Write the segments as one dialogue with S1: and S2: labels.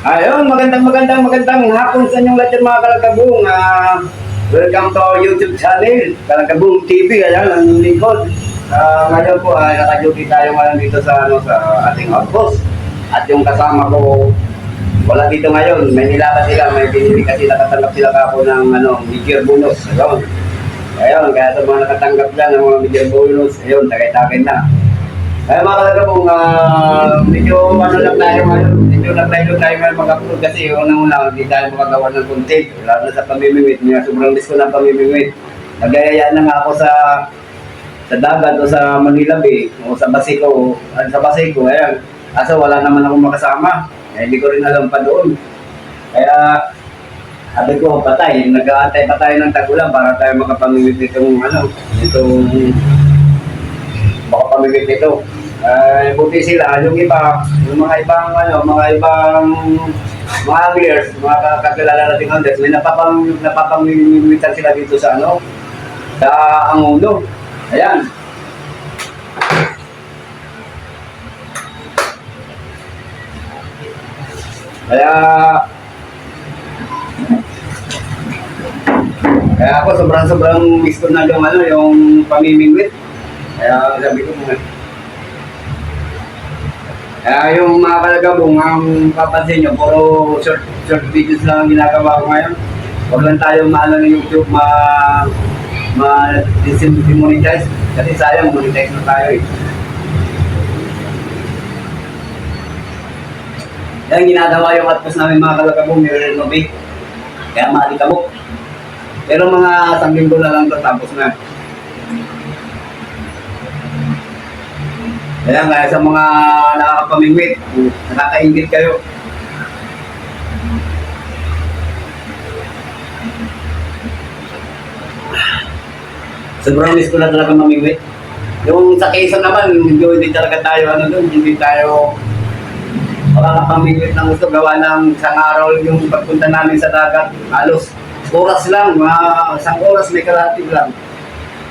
S1: Ayun, magandang hapon sa inyong lahat yan, mga kalagabong. Welcome to our YouTube channel, Kalagabong TV. Ayan, ang lingkod. Ngayon po ay naka-duty tayo ngayon dito sa ating outpost. At yung kasama ko, wala dito ngayon. May nilakad sila, may binili kasi nakatanggap sila kapo ng major bonus. Ayun, kaya sa mga nakatanggap dyan ng mga major bonus, ayun, tagay-tagay na. Kaya mga kalagabong, medyo lang tayo ngayon, medyo nag-tayo ngayon mag-upload kasi unang-una hindi tayo makagawa ng content, lalo na sa pamimimit, may sobrang risko ng pamimimit. Nagayayaan na nga ako sa dagat o sa Manila Bay o sa Basico, ayan. Kaso wala naman akong makasama, hindi ko rin alam pa doon. Kaya sabi ko, patay, nag-aantay pa tayo ng tag-ulan para tayo makapamimit itong makapamimit ito. Buti sila, yung iba, yung mga ibang mga anglers, mga kakilala nating anglers, may napapamimitan sila dito sa sa Angulo. Ayan. Kaya ako sobrang miss ko na yung pamimingwit. Kaya sabi ko yung mga kalagabong, ang papansin nyo, puro short videos lang ang ginagawa ko ngayon. Huwag lang tayo ng YouTube demonetize. Kasi sayang, monetize na tayo eh. Yan ginagawa yung atmos namin mga kalagabong, nire-renovate. Kaya maalikabok. Pero mga isang linggo na lang ito, tapos na. Kaya sa mga nakakapamingwit, nakakaingit kayo. Sobrang miss ko na talaga mamingwit. Yung sa Quezon naman, hindi talaga tayo hindi tayo makakapamingwit ng gusto gawa ng isang araw yung pagpunta namin sa dagat. Halos oras lang, isang oras may kalating lang.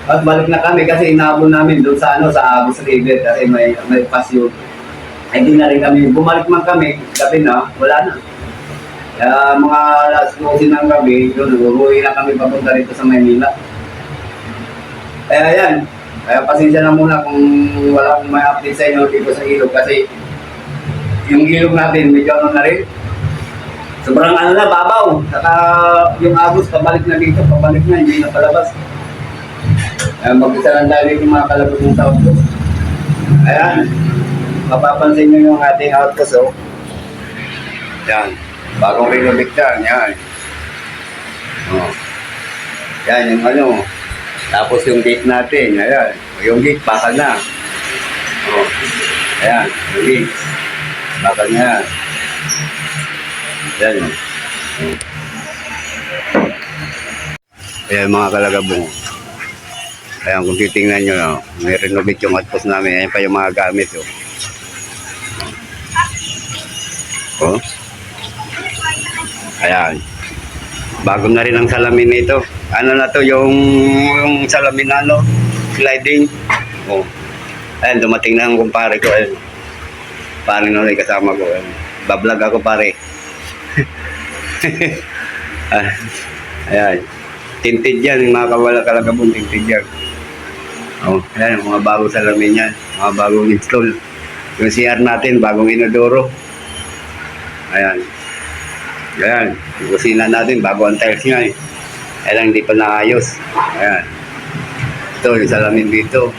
S1: At balik na kami kasi inaabol namin doon sa Agus River kasi may pasyo. Hindi na rin kami, bumalik man kami, gabi na, wala na. Kaya mga last closing ng gabi, doon, uuwi na kami papunta rito sa Maynila. Kaya yan, kaya pasensya na muna kung wala akong may update sa inyo dito sa ilog kasi yung ilog natin, medyo na rin. Sobrang babaw. Saka yung Agus, pabalik na dito, hindi na palabas. Mag-isa lang tayo dito mga kalabot ng outpost. Ayan, mapapansin nyo yung ating outpost Yan, bagong renovate yan. Yan yung tapos yung gate natin, ayan. Yung gate, bakal na. Ayan, yung gate. Bakal na yan. Ayan. Ayan mga kalagabong. Ayan, kung titingnan nyo, may renovate yung outpost namin. Ayan pa yung mga gamit. Ayan. Bago na rin ang salamin nito. Ano na to, yung salamin na sliding. Ayan, dumating na ang kumpare ko. Ayan. Pare na ulit kasama ko. Ayan. Bablog ako pare. Ayan. Tinted yan, mga kalagabong tinted yan. Ayan, mga bagong salamin yan, mga bagong install. Yung CR natin, bagong inodoro. Ayan. Yung kusina natin, bago ang tiles nga eh. Ayan, hindi pa naayos. Ayan. Ito, yung salamin dito.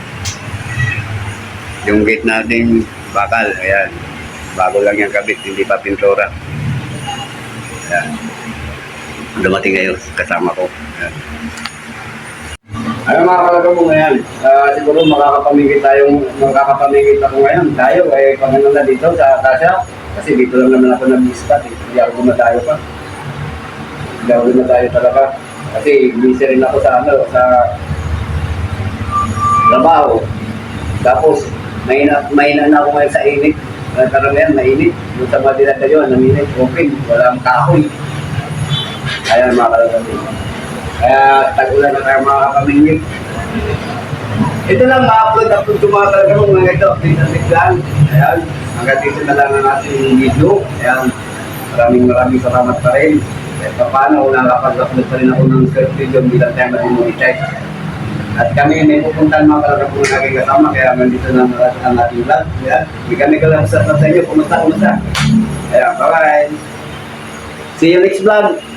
S1: Yung gate natin, bakal. Ayan. Bago lang yung kabit, hindi pa pintura. Ayan. Dumating ngayon, kasama ko. Ayan. Mga kalagabong ngayon, siguro makakapamingit ako ngayon. Tayo, pangano na dito sa Tasha. Kasi dito lang naman ako nag-ispat Hindi ako gumatayo pa. Hindi ako gumatayo talaga. Kasi busy rin ako sa trabaho. Tapos, mahina na ako ngayon sa init. Karamihan, mainit. Yung sa Madina kayo, naminit, open, walang kahoy. Ayan mga kalagabong. Kaya tag-ulan na tayo mga kapamingit. Ito lang, ma-upload ko mga kalagabong mga ito. Update lang. Ayan, hanggang dito na lang ang ating video. Ayan, maraming salamat pa rin. Kahit pa paano, nakapag-upload pa rin ako ng short video bilang tayo mag-monetize. At kami may pupuntahan mga talaga po ng aking kasama, kaya nandito na ang ating vlog. Yan. Hindi kami kalabas sa inyo, kumusta. Kaya, bye-bye. See you next vlog.